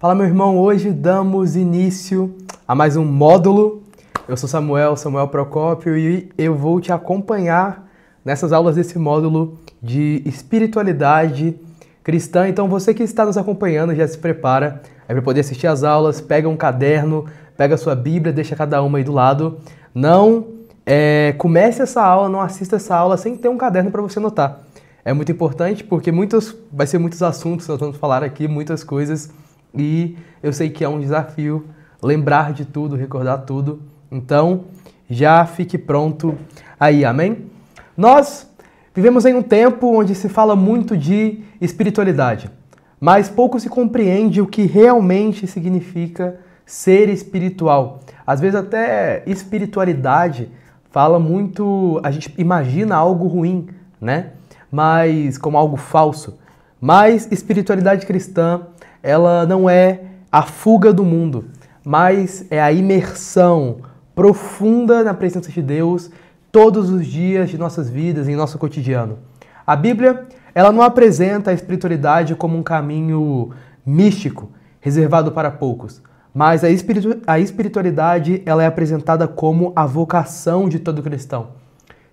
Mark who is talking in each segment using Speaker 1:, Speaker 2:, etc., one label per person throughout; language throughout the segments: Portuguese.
Speaker 1: Fala, meu irmão, hoje damos início a mais um módulo. Eu sou Samuel Procópio, e eu vou te acompanhar nessas aulas desse módulo de espiritualidade cristã. Então você que está nos acompanhando já se prepara para poder assistir às aulas, pega um caderno, pega a sua Bíblia, deixa cada uma aí do lado. Não comece essa aula, não assista essa aula sem ter um caderno para você anotar. É muito importante porque vai ser muitos assuntos, nós vamos falar aqui, muitas coisas. E eu sei que é um desafio lembrar de tudo, recordar tudo. Então, já fique pronto aí, amém? Nós vivemos em um tempo onde se fala muito de espiritualidade, mas pouco se compreende o que realmente significa ser espiritual. Às vezes até espiritualidade fala muito, a gente imagina algo ruim, né? Mas como algo falso. Mas espiritualidade cristã, ela não é a fuga do mundo, mas é a imersão profunda na presença de Deus todos os dias de nossas vidas, em nosso cotidiano. A Bíblia, ela não apresenta a espiritualidade como um caminho místico, reservado para poucos, mas a espiritualidade, ela é apresentada como a vocação de todo cristão.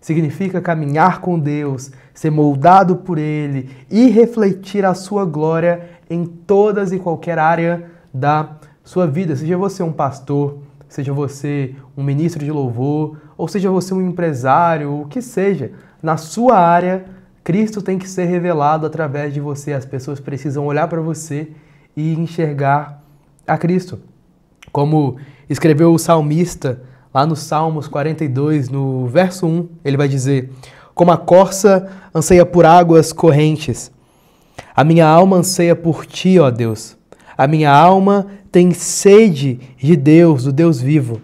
Speaker 1: Significa caminhar com Deus, ser moldado por Ele e refletir a sua glória em todas e qualquer área da sua vida. Seja você um pastor, seja você um ministro de louvor, ou seja você um empresário, o que seja. Na sua área, Cristo tem que ser revelado através de você. As pessoas precisam olhar para você e enxergar a Cristo. Como escreveu o salmista lá no Salmos 42, no verso 1, ele vai dizer: como a corça anseia por águas correntes, a minha alma anseia por ti, ó Deus. A minha alma tem sede de Deus, do Deus vivo.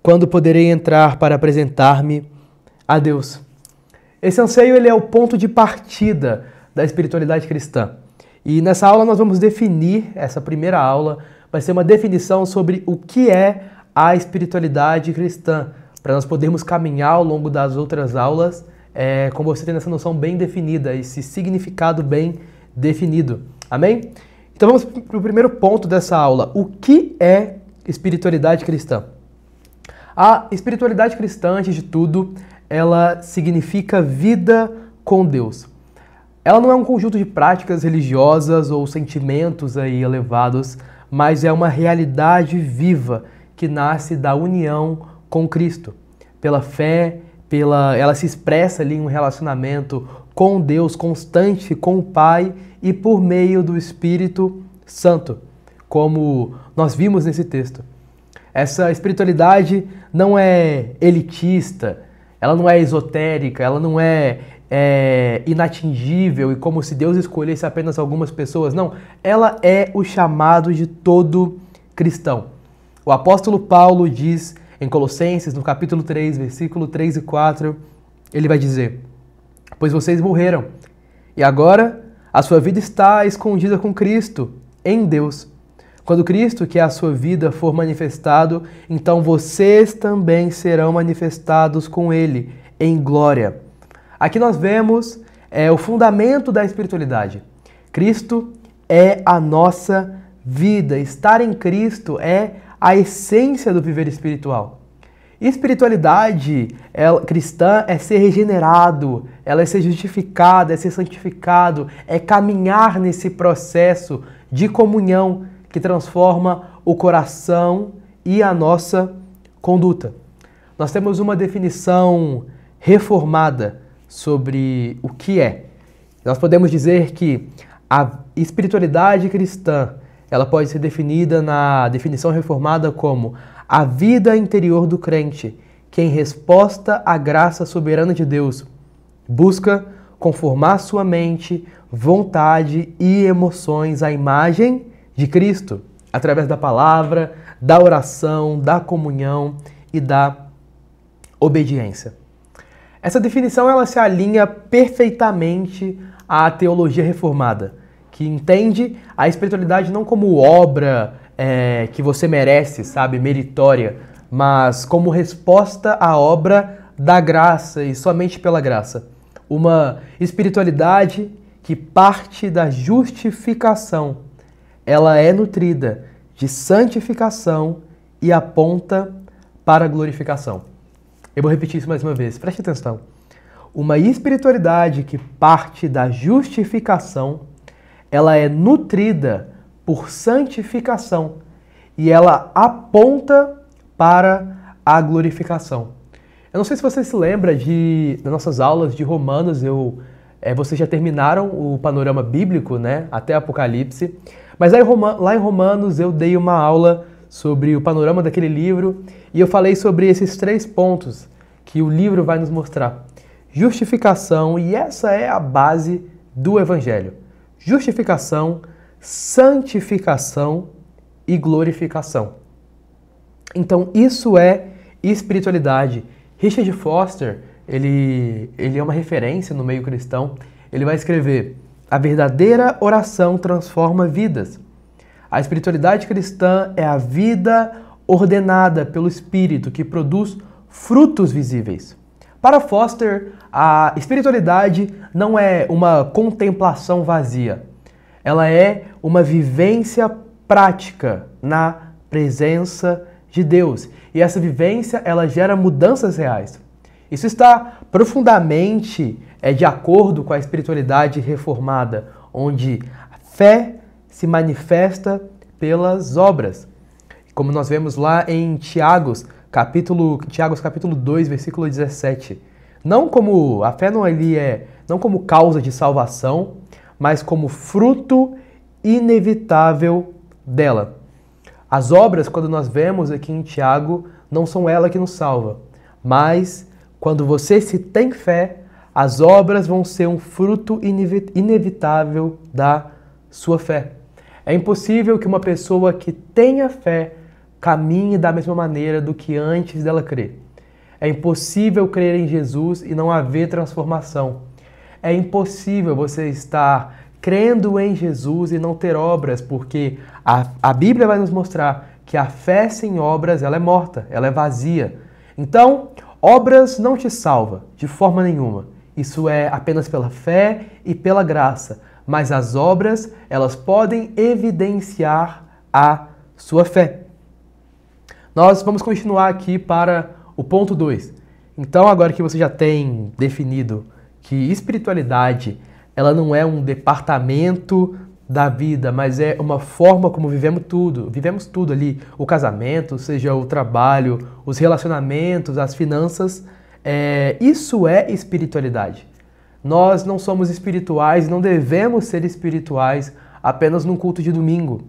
Speaker 1: Quando poderei entrar para apresentar-me a Deus? Esse anseio, ele é o ponto de partida da espiritualidade cristã. E nessa aula nós vamos definir, essa primeira aula vai ser uma definição sobre o que é a espiritualidade cristã, para nós podermos caminhar ao longo das outras aulas com você tendo essa noção bem definida, esse significado bem definido. Amém? Então vamos para o primeiro ponto dessa aula. O que é espiritualidade cristã? A espiritualidade cristã, antes de tudo, ela significa vida com Deus. Ela não é um conjunto de práticas religiosas ou sentimentos aí elevados, mas é uma realidade viva que nasce da união com Cristo. Pela fé, ela se expressa ali em um relacionamento com Deus constante, com o Pai e por meio do Espírito Santo, como nós vimos nesse texto. Essa espiritualidade não é elitista, ela não é esotérica, ela não é inatingível e como se Deus escolhesse apenas algumas pessoas. Não, ela é o chamado de todo cristão. O apóstolo Paulo diz em Colossenses, no capítulo 3, versículo 3 e 4, ele vai dizer: pois vocês morreram, e agora a sua vida está escondida com Cristo, em Deus. Quando Cristo, que é a sua vida, for manifestado, então vocês também serão manifestados com Ele, em glória. Aqui nós vemos o fundamento da espiritualidade. Cristo é a nossa vida. Estar em Cristo é a essência do viver espiritual. Espiritualidade cristã é ser regenerado, ela é ser justificado, é ser santificado, é caminhar nesse processo de comunhão que transforma o coração e a nossa conduta. Nós temos uma definição reformada sobre o que é. Nós podemos dizer que a espiritualidade cristã, ela pode ser definida na definição reformada como a vida interior do crente, que em resposta à graça soberana de Deus, busca conformar sua mente, vontade e emoções à imagem de Cristo, através da palavra, da oração, da comunhão e da obediência. Essa definição ela se alinha perfeitamente à teologia reformada, que entende a espiritualidade não como obra que você merece, sabe, meritória, mas como resposta à obra da graça e somente pela graça. Uma espiritualidade que parte da justificação ela é nutrida de santificação e aponta para a glorificação. Eu vou repetir isso mais uma vez, preste atenção. Uma espiritualidade que parte da justificação, ela é nutrida por santificação e ela aponta para a glorificação. Eu não sei se você se lembra das nossas aulas de Romanos, vocês já terminaram o panorama bíblico, né, até Apocalipse, mas lá em Romanos eu dei uma aula sobre o panorama daquele livro e eu falei sobre esses 3 pontos que o livro vai nos mostrar. Justificação, e essa é a base do Evangelho. Justificação, santificação e glorificação. Então isso é espiritualidade. Richard Foster, ele é uma referência no meio cristão. Ele vai escrever: a verdadeira oração transforma vidas. A espiritualidade cristã é a vida ordenada pelo Espírito que produz frutos visíveis. Para Foster, a espiritualidade não é uma contemplação vazia. Ela é uma vivência prática na presença de Deus. E essa vivência, ela gera mudanças reais. Isso está profundamente de acordo com a espiritualidade reformada, onde a fé se manifesta pelas obras. Como nós vemos lá em Tiago capítulo 2, versículo 17. A fé não como causa de salvação, mas como fruto inevitável dela. As obras, quando nós vemos aqui em Tiago, não são ela que nos salva, mas quando você se tem fé, as obras vão ser um fruto inevitável da sua fé. É impossível que uma pessoa que tenha fé caminhe da mesma maneira do que antes dela crer. É impossível crer em Jesus e não haver transformação. É impossível você estar crendo em Jesus e não ter obras, porque a Bíblia vai nos mostrar que a fé sem obras, ela é morta, ela é vazia. Então, obras não te salva de forma nenhuma. Isso é apenas pela fé e pela graça. Mas as obras, elas podem evidenciar a sua fé. Nós vamos continuar aqui para o ponto 2. Então, agora que você já tem definido que espiritualidade, ela não é um departamento da vida, mas é uma forma como vivemos tudo ali, o casamento, seja o trabalho, os relacionamentos, as finanças, isso é espiritualidade. Nós não somos espirituais, não devemos ser espirituais apenas num culto de domingo.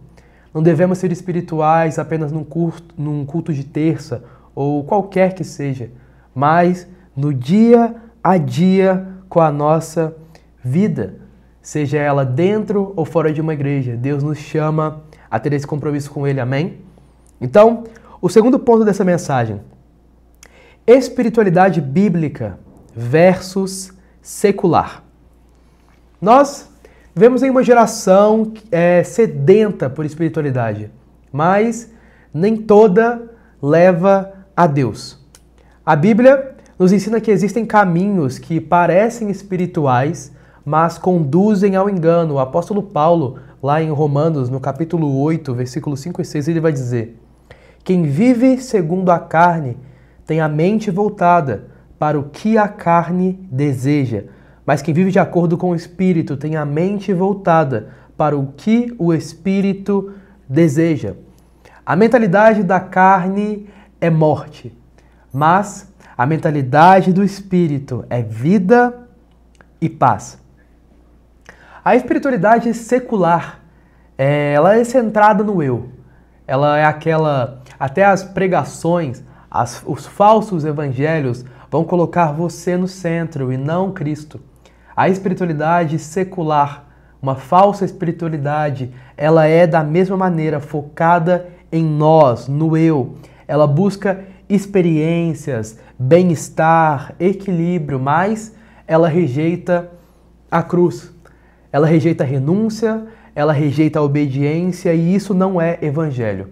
Speaker 1: Não devemos ser espirituais apenas num culto de terça ou qualquer que seja, mas no dia a dia com a nossa vida, seja ela dentro ou fora de uma igreja. Deus nos chama a ter esse compromisso com Ele, amém? Então, o segundo ponto dessa mensagem: espiritualidade bíblica versus secular. Nós vivemos em uma geração sedenta por espiritualidade, mas nem toda leva a Deus. A Bíblia nos ensina que existem caminhos que parecem espirituais, mas conduzem ao engano. O apóstolo Paulo, lá em Romanos, no capítulo 8, versículos 5 e 6, ele vai dizer: quem vive segundo a carne tem a mente voltada para o que a carne deseja, mas quem vive de acordo com o Espírito tem a mente voltada para o que o Espírito deseja. A mentalidade da carne é morte, mas a mentalidade do Espírito é vida e paz. A espiritualidade secular, ela é centrada no eu. Ela é até as pregações, os falsos evangelhos vão colocar você no centro e não Cristo. A espiritualidade secular, uma falsa espiritualidade, ela é da mesma maneira focada em nós, no eu. Ela busca experiências, bem-estar, equilíbrio, mas ela rejeita a cruz. Ela rejeita a renúncia, ela rejeita a obediência, e isso não é evangelho.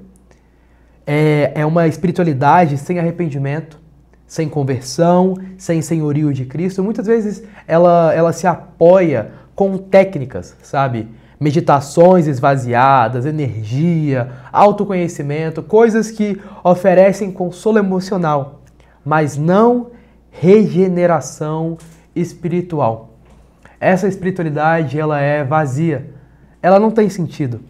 Speaker 1: É uma espiritualidade sem arrependimento, sem conversão, sem senhorio de Cristo. Muitas vezes ela se apoia com técnicas, sabe? meditações esvaziadas, energia, autoconhecimento, coisas que oferecem consolo emocional, mas não regeneração espiritual. Essa espiritualidade, ela é vazia, ela não tem sentido,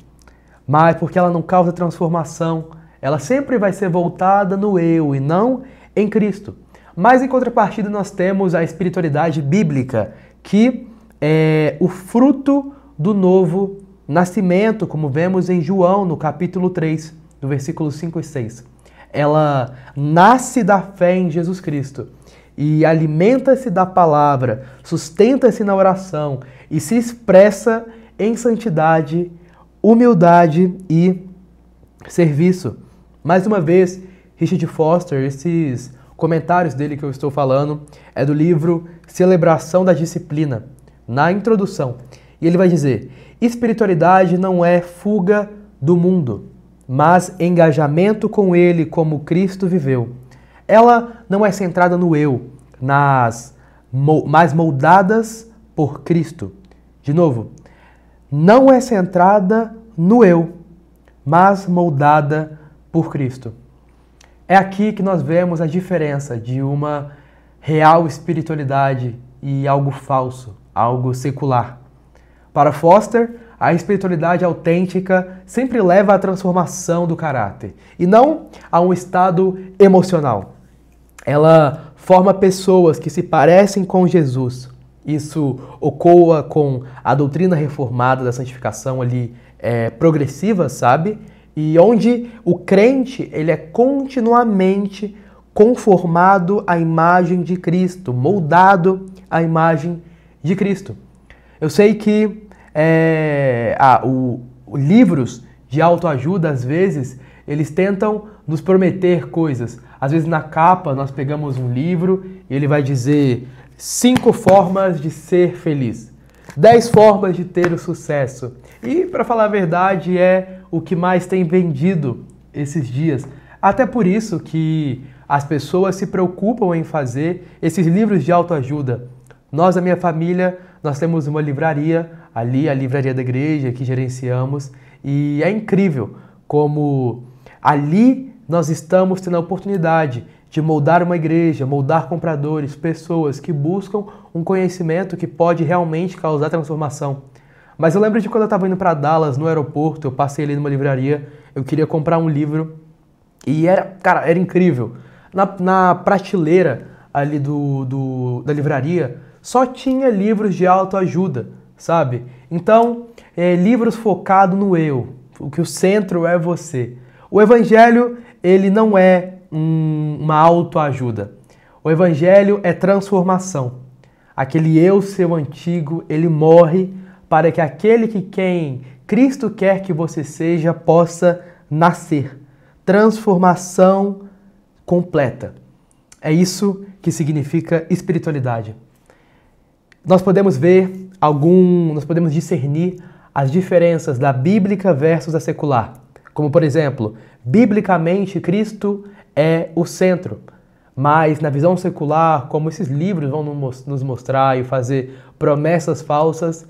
Speaker 1: mas porque ela não causa transformação, ela sempre vai ser voltada no eu e não em Cristo. Mas em contrapartida nós temos a espiritualidade bíblica, que é o fruto do novo nascimento, como vemos em João, no capítulo 3, do versículo 5 e 6. Ela nasce da fé em Jesus Cristo e alimenta-se da palavra, sustenta-se na oração e se expressa em santidade, humildade e serviço. Mais uma vez, Richard Foster, esses comentários dele que eu estou falando, é do livro Celebração da Disciplina, na introdução. E ele vai dizer: espiritualidade não é fuga do mundo, mas engajamento com ele como Cristo viveu. Ela não é centrada no eu, mas moldadas por Cristo. De novo, não é centrada no eu, mas moldada por Cristo. É aqui que nós vemos a diferença de uma real espiritualidade e algo falso, algo secular. Para Foster, a espiritualidade autêntica sempre leva à transformação do caráter e não a um estado emocional. Ela forma pessoas que se parecem com Jesus. Isso ocoa com a doutrina reformada da santificação ali progressiva, sabe? E onde o crente ele é continuamente conformado à imagem de Cristo, moldado à imagem de Cristo. Eu sei que livros de autoajuda, às vezes, eles tentam nos prometer coisas. Às vezes na capa nós pegamos um livro e ele vai dizer 5 formas de ser feliz, 10 formas de ter o sucesso. E, para falar a verdade, é o que mais tem vendido esses dias. Até por isso que as pessoas se preocupam em fazer esses livros de autoajuda. Nós, a minha família, nós temos uma livraria ali, a livraria da igreja, que gerenciamos. E é incrível como ali nós estamos tendo a oportunidade de moldar uma igreja, moldar compradores, pessoas que buscam um conhecimento que pode realmente causar transformação. Mas eu lembro de quando eu estava indo para Dallas, no aeroporto, eu passei ali numa livraria, eu queria comprar um livro e era incrível. Na prateleira ali da livraria, só tinha livros de autoajuda, sabe? Então, livros focados no eu, o que o centro é você. O evangelho, ele não é uma autoajuda. O evangelho é transformação. Aquele eu seu antigo, ele morre para que aquele que quem Cristo quer que você seja possa nascer. Transformação completa. É isso que significa espiritualidade. Nós podemos nós podemos discernir as diferenças da bíblica versus a secular. Como, por exemplo, biblicamente Cristo é o centro, mas na visão secular, como esses livros vão nos mostrar e fazer promessas falsas,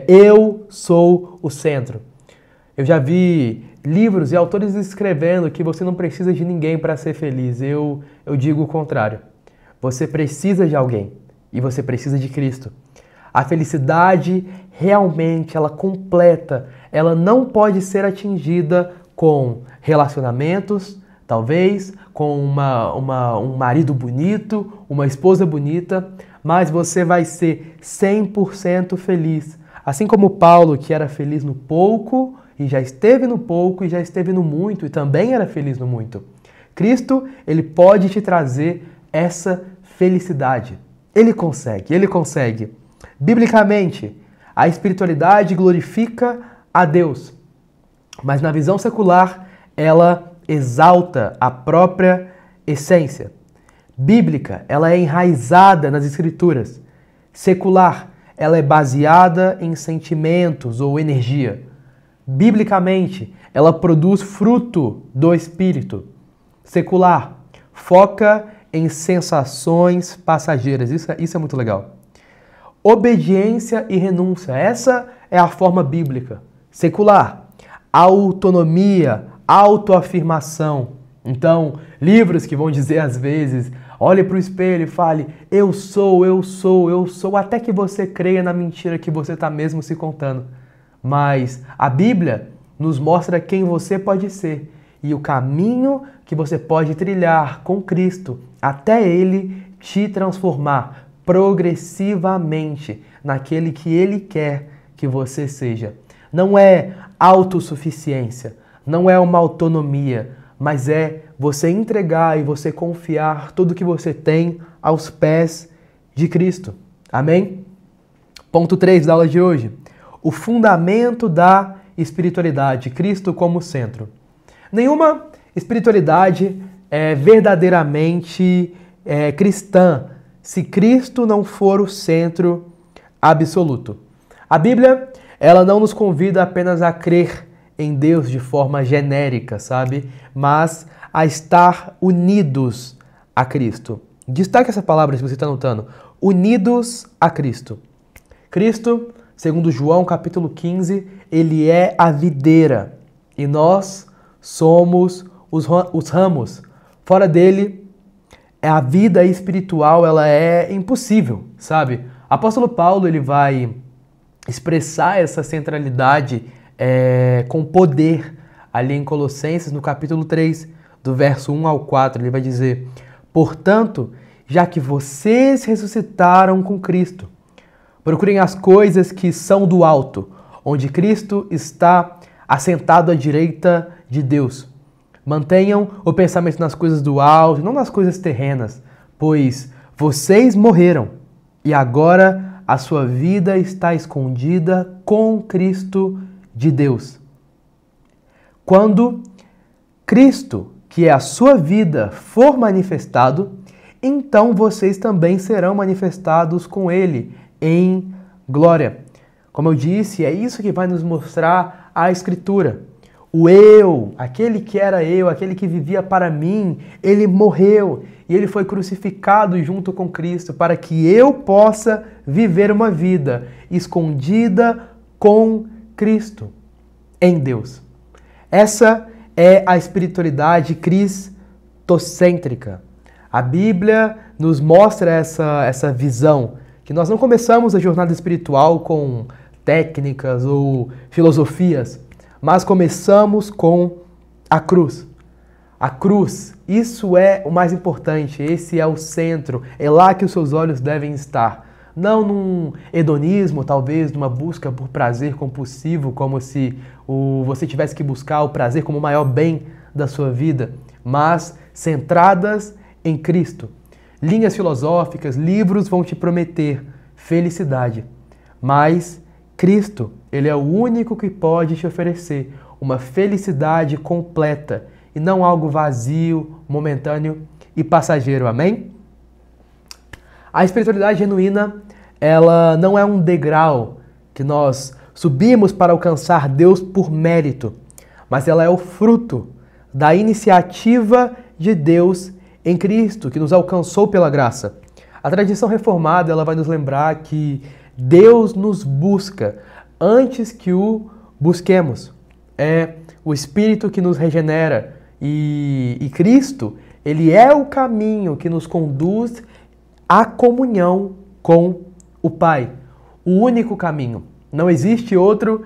Speaker 1: eu sou o centro. Eu já vi livros e autores escrevendo que você não precisa de ninguém para ser feliz. Eu digo o contrário. Você precisa de alguém e você precisa de Cristo. A felicidade realmente, ela completa, ela não pode ser atingida com relacionamentos, talvez, com um marido bonito, uma esposa bonita, mas você vai ser 100% feliz. Assim como Paulo, que era feliz no pouco, e já esteve no pouco, e já esteve no muito, e também era feliz no muito. Cristo, ele pode te trazer essa felicidade. Ele consegue. Biblicamente, a espiritualidade glorifica a Deus, mas na visão secular, ela exalta a própria essência. Bíblica, ela é enraizada nas Escrituras. Secular, ela é baseada em sentimentos ou energia. Biblicamente, ela produz fruto do Espírito. Secular, foca em sensações passageiras. Isso é muito legal. Obediência e renúncia. Essa é a forma bíblica. Secular, autonomia, autoafirmação. Então, livros que vão dizer às vezes, olhe para o espelho e fale, eu sou, até que você creia na mentira que você está mesmo se contando. Mas a Bíblia nos mostra quem você pode ser e o caminho que você pode trilhar com Cristo até Ele te transformar progressivamente naquele que Ele quer que você seja. Não é autossuficiência, não é uma autonomia, mas é você entregar e você confiar tudo que você tem aos pés de Cristo. Amém? Ponto 3 da aula de hoje. O fundamento da espiritualidade, Cristo como centro. Nenhuma espiritualidade é verdadeiramente cristã se Cristo não for o centro absoluto. A Bíblia, ela não nos convida apenas a crer em Deus de forma genérica, sabe? Mas a estar unidos a Cristo. Destaque essa palavra se você está notando. Unidos a Cristo. Cristo, segundo João capítulo 15, ele é a videira e nós somos os ramos. Fora dele, a vida espiritual ela é impossível, sabe? Apóstolo Paulo ele vai expressar essa centralidade com poder ali em Colossenses, no capítulo 3, do verso 1 ao 4, ele vai dizer, portanto, já que vocês ressuscitaram com Cristo, procurem as coisas que são do alto, onde Cristo está assentado à direita de Deus. Mantenham o pensamento nas coisas do alto, não nas coisas terrenas, pois vocês morreram e agora a sua vida está escondida com Cristo de Deus. Quando Cristo, que é a sua vida, for manifestado, então vocês também serão manifestados com Ele em glória. Como eu disse, é isso que vai nos mostrar a Escritura. O eu, aquele que era eu, aquele que vivia para mim, ele morreu e ele foi crucificado junto com Cristo para que eu possa viver uma vida escondida com Cristo em Deus. Essa é a espiritualidade cristocêntrica. A Bíblia nos mostra essa visão, que nós não começamos a jornada espiritual com técnicas ou filosofias, mas começamos com a cruz. A cruz, isso é o mais importante, esse é o centro, é lá que os seus olhos devem estar. Não num hedonismo, talvez, numa busca por prazer compulsivo, como se você tivesse que buscar o prazer como o maior bem da sua vida, mas centradas em Cristo. Linhas filosóficas, livros vão te prometer felicidade, mas Cristo, ele é o único que pode te oferecer uma felicidade completa e não algo vazio, momentâneo e passageiro. Amém? A espiritualidade genuína, ela não é um degrau que nós subimos para alcançar Deus por mérito, mas ela é o fruto da iniciativa de Deus em Cristo, que nos alcançou pela graça. A tradição reformada, ela vai nos lembrar que Deus nos busca antes que o busquemos. É o Espírito que nos regenera e Cristo, ele é o caminho que nos conduz à comunhão com o Pai. O único caminho. Não existe outro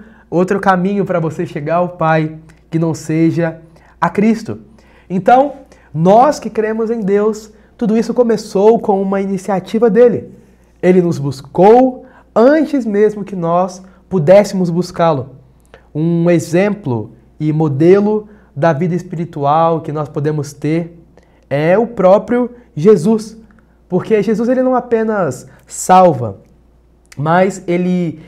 Speaker 1: caminho para você chegar ao Pai que não seja a Cristo. Então, nós que cremos em Deus, tudo isso começou com uma iniciativa dele. Ele nos buscou antes mesmo que nós pudéssemos buscá-lo. Um exemplo e modelo da vida espiritual que nós podemos ter é o próprio Jesus. Porque Jesus ele não apenas salva, mas ele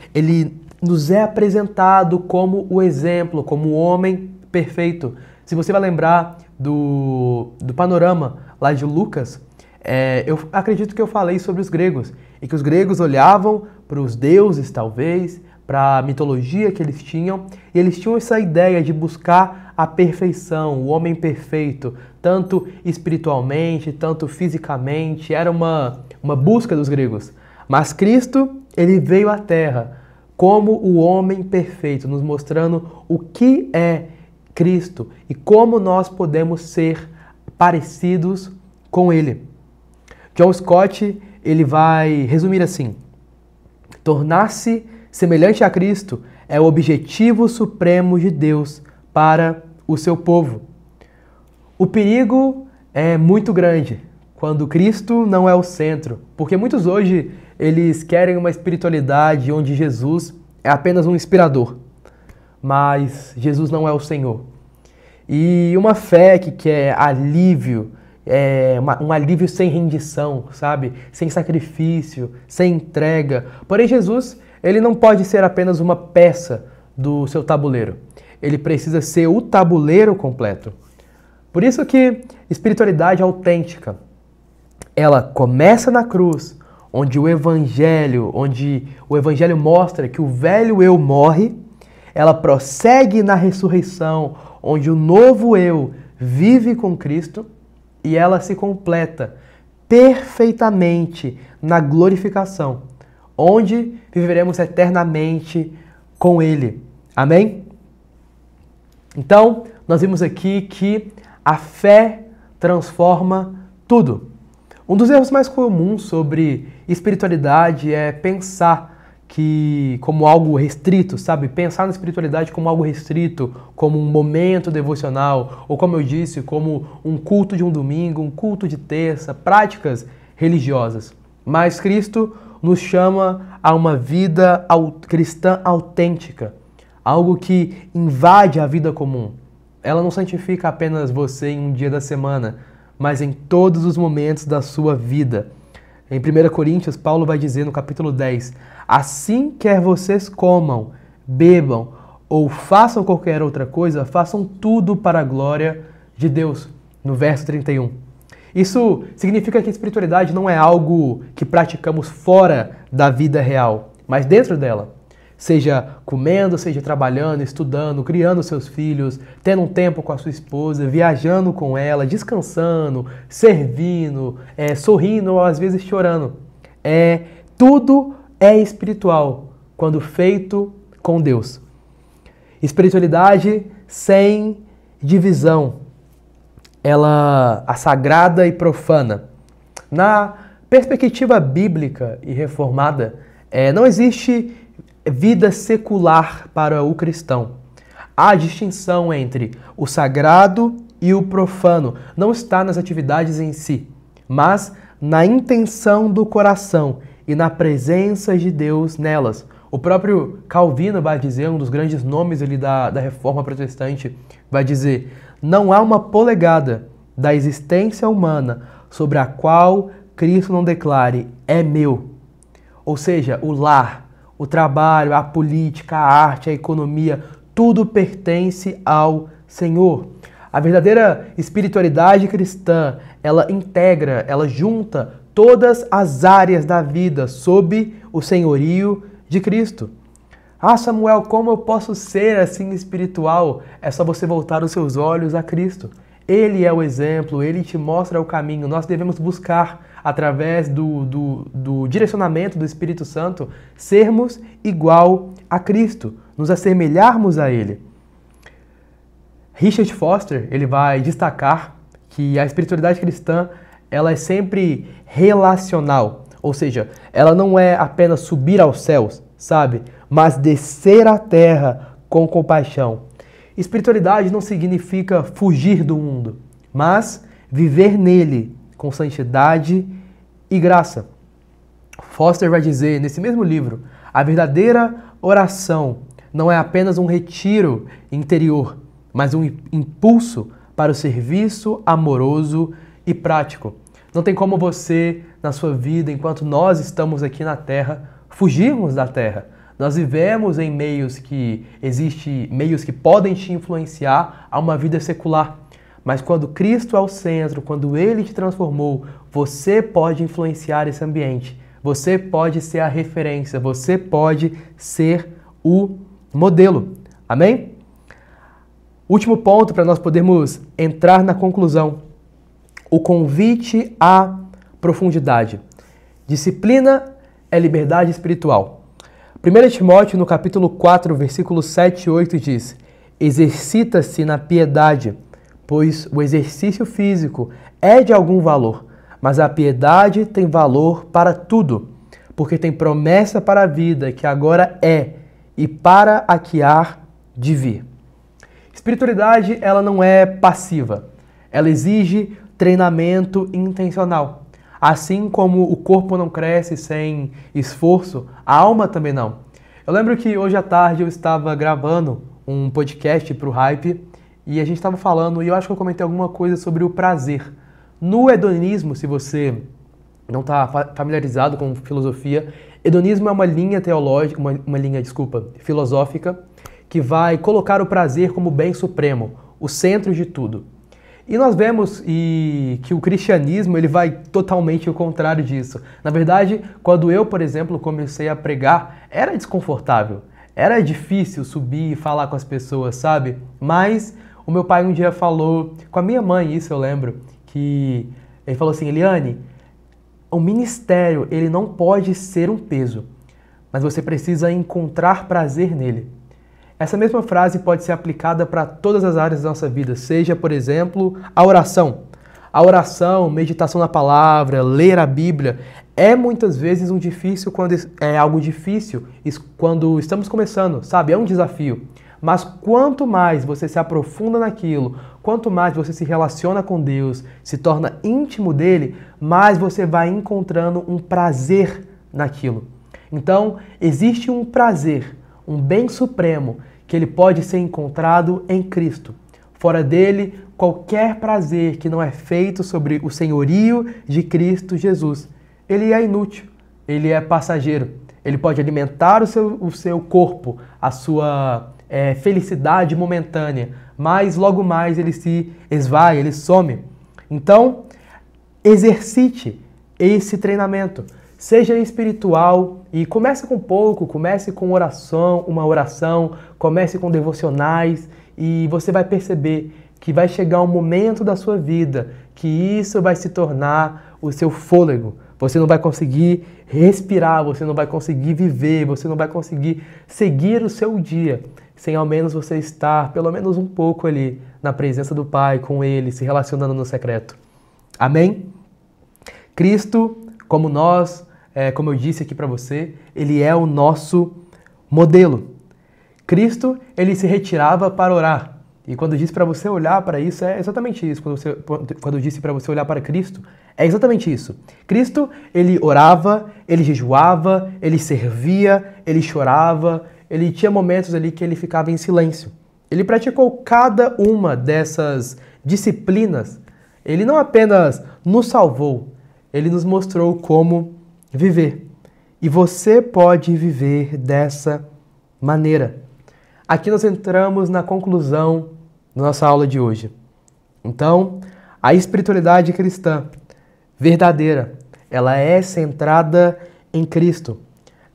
Speaker 1: nos é apresentado como o exemplo, como o homem perfeito. Se você vai lembrar do panorama lá de Lucas, eu acredito que eu falei sobre os gregos, e que os gregos olhavam para os deuses, talvez, para a mitologia que eles tinham, e eles tinham essa ideia de buscar a perfeição, o homem perfeito, tanto espiritualmente, tanto fisicamente, era uma busca dos gregos. Mas Cristo, ele veio à Terra como o homem perfeito, nos mostrando o que é Cristo e como nós podemos ser parecidos com Ele. John Stott, ele vai resumir assim: tornar-se semelhante a Cristo é o objetivo supremo de Deus para o seu povo. O perigo é muito grande quando Cristo não é o centro, porque muitos hoje eles querem uma espiritualidade onde Jesus é apenas um inspirador, mas Jesus não é o Senhor. E uma fé que quer alívio, um alívio sem rendição, sabe? Sem sacrifício, sem entrega. Porém, Jesus, ele não pode ser apenas uma peça do seu tabuleiro. Ele precisa ser o tabuleiro completo. Por isso que espiritualidade autêntica, ela começa na cruz, onde o evangelho mostra que o velho eu morre, ela prossegue na ressurreição, onde o novo eu vive com Cristo, e ela se completa perfeitamente na glorificação, onde viveremos eternamente com Ele. Amém? Então, nós vimos aqui que a fé transforma tudo. Um dos erros mais comuns sobre espiritualidade é pensar que como algo restrito, sabe? Pensar na espiritualidade como algo restrito, como um momento devocional, ou como eu disse, como um culto de um domingo, um culto de terça, práticas religiosas. Mas Cristo nos chama a uma vida cristã autêntica, algo que invade a vida comum. Ela não santifica apenas você em um dia da semana, mas em todos os momentos da sua vida. Em 1 Coríntios, Paulo vai dizer no capítulo 10, assim quer vocês comam, bebam ou façam qualquer outra coisa, façam tudo para a glória de Deus. No verso 31. Isso significa que a espiritualidade não é algo que praticamos fora da vida real, mas dentro dela. Seja comendo, seja trabalhando, estudando, criando seus filhos, tendo um tempo com a sua esposa, viajando com ela, descansando, servindo, sorrindo ou às vezes chorando. Tudo é espiritual quando feito com Deus. Espiritualidade sem divisão. A sagrada e profana. Na perspectiva bíblica e reformada, não existe vida secular para o cristão. Há distinção entre o sagrado e o profano. Não está nas atividades em si, mas na intenção do coração e na presença de Deus nelas. O próprio Calvino vai dizer, um dos grandes nomes ali da Reforma Protestante, vai dizer: não há uma polegada da existência humana sobre a qual Cristo não declare, é meu. Ou seja, o lar, o trabalho, a política, a arte, a economia, tudo pertence ao Senhor. A verdadeira espiritualidade cristã, ela integra, ela junta todas as áreas da vida sob o senhorio de Cristo. Ah, Samuel, como eu posso ser assim espiritual? É só você voltar os seus olhos a Cristo. Ele é o exemplo, Ele te mostra o caminho. Nós devemos buscar, através do direcionamento do Espírito Santo, sermos igual a Cristo, nos assemelharmos a Ele. Richard Foster, ele vai destacar que a espiritualidade cristã, ela é sempre relacional, ou seja, ela não é apenas subir aos céus, sabe? Mas descer à terra com compaixão. Espiritualidade não significa fugir do mundo, mas viver nele com santidade e graça. Foster vai dizer nesse mesmo livro: a verdadeira oração não é apenas um retiro interior, mas um impulso para o serviço amoroso e prático. Não tem como você, na sua vida, enquanto nós estamos aqui na Terra, fugirmos da Terra. Nós vivemos em meios que podem te influenciar a uma vida secular. Mas quando Cristo é o centro, quando Ele te transformou, você pode influenciar esse ambiente. Você pode ser a referência, você pode ser o modelo. Amém? Último ponto para nós podermos entrar na conclusão. O convite à profundidade. Disciplina é liberdade espiritual. 1 Timóteo, no capítulo 4, versículos 7 e 8, diz: exercita-se na piedade, pois o exercício físico é de algum valor, mas a piedade tem valor para tudo, porque tem promessa para a vida que agora é e para a que há de vir. Espiritualidade, ela não é passiva, ela exige treinamento intencional. Assim como o corpo não cresce sem esforço, a alma também não. Eu lembro que hoje à tarde eu estava gravando um podcast para o Hype e a gente estava falando, e eu acho que eu comentei alguma coisa sobre o prazer. No hedonismo, se você não está familiarizado com filosofia, hedonismo é uma linha teológica, filosófica, que vai colocar o prazer como bem supremo, o centro de tudo. E nós vemos que o cristianismo ele vai totalmente ao contrário disso. Na verdade, quando eu, por exemplo, comecei a pregar, era desconfortável. Era difícil subir e falar com as pessoas, sabe? Mas o meu pai um dia falou, com a minha mãe, isso eu lembro, que ele falou assim: Eliane, o ministério ele não pode ser um peso, mas você precisa encontrar prazer nele. Essa mesma frase pode ser aplicada para todas as áreas da nossa vida, seja, por exemplo, a oração. A oração, meditação na palavra, ler a Bíblia, é muitas vezes algo difícil quando estamos começando, sabe? É um desafio. Mas quanto mais você se aprofunda naquilo, quanto mais você se relaciona com Deus, se torna íntimo dele, mais você vai encontrando um prazer naquilo. Então, existe um prazer, um bem supremo, que ele pode ser encontrado em Cristo. Fora dele, qualquer prazer que não é feito sobre o senhorio de Cristo Jesus, ele é inútil, ele é passageiro. Ele pode alimentar o seu corpo, a sua felicidade momentânea, mas logo mais ele se esvai, ele some. Então, exercite esse treinamento. Seja espiritual e comece com pouco, comece com uma oração, comece com devocionais e você vai perceber que vai chegar um momento da sua vida que isso vai se tornar o seu fôlego. Você não vai conseguir respirar, você não vai conseguir viver, você não vai conseguir seguir o seu dia sem ao menos você estar pelo menos um pouco ali na presença do Pai, com Ele, se relacionando no secreto. Amém? Cristo, como eu disse aqui para você, Ele é o nosso modelo. Cristo, Ele se retirava para orar. E quando eu disse para você olhar para isso, é exatamente isso. Quando eu disse para você olhar para Cristo, é exatamente isso. Cristo, Ele orava, Ele jejuava, Ele servia, Ele chorava, Ele tinha momentos ali que Ele ficava em silêncio. Ele praticou cada uma dessas disciplinas. Ele não apenas nos salvou, Ele nos mostrou como viver. E você pode viver dessa maneira. Aqui nós entramos na conclusão da nossa aula de hoje. Então, a espiritualidade cristã verdadeira, ela é centrada em Cristo.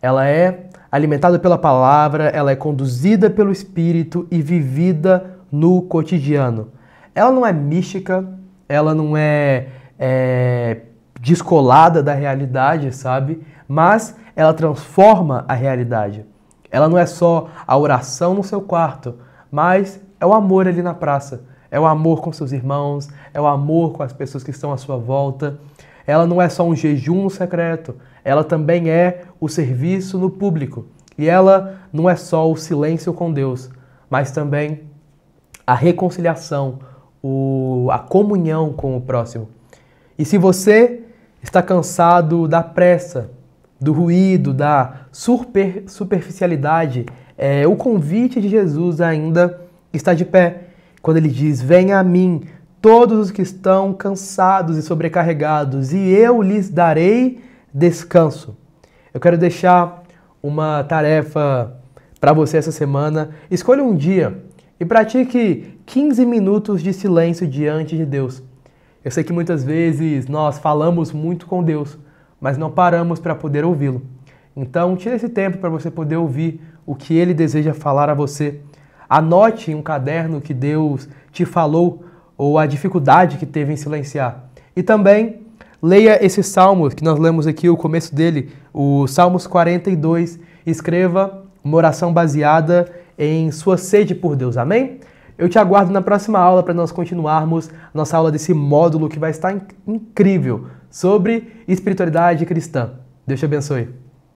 Speaker 1: Ela é alimentada pela palavra, ela é conduzida pelo Espírito e vivida no cotidiano. Ela não é mística, ela não é descolada da realidade, sabe? Mas ela transforma a realidade. Ela não é só a oração no seu quarto, mas é o amor ali na praça. É o amor com seus irmãos, é o amor com as pessoas que estão à sua volta. Ela não é só um jejum no secreto, ela também é o serviço no público. E ela não é só o silêncio com Deus, mas também a reconciliação, a comunhão com o próximo. E se você está cansado da pressa, do ruído, da superficialidade, o convite de Jesus ainda está de pé. Quando ele diz: venha a mim, todos os que estão cansados e sobrecarregados, e eu lhes darei descanso. Eu quero deixar uma tarefa para você essa semana. Escolha um dia e pratique 15 minutos de silêncio diante de Deus. Eu sei que muitas vezes nós falamos muito com Deus, mas não paramos para poder ouvi-lo. Então, tire esse tempo para você poder ouvir o que Ele deseja falar a você. Anote em um caderno que Deus te falou ou a dificuldade que teve em silenciar. E também leia esse salmo que nós lemos aqui, o começo dele, o Salmos 42, escreva uma oração baseada em sua sede por Deus, amém? Eu te aguardo na próxima aula para nós continuarmos nossa aula desse módulo que vai estar incrível sobre espiritualidade cristã. Deus te abençoe.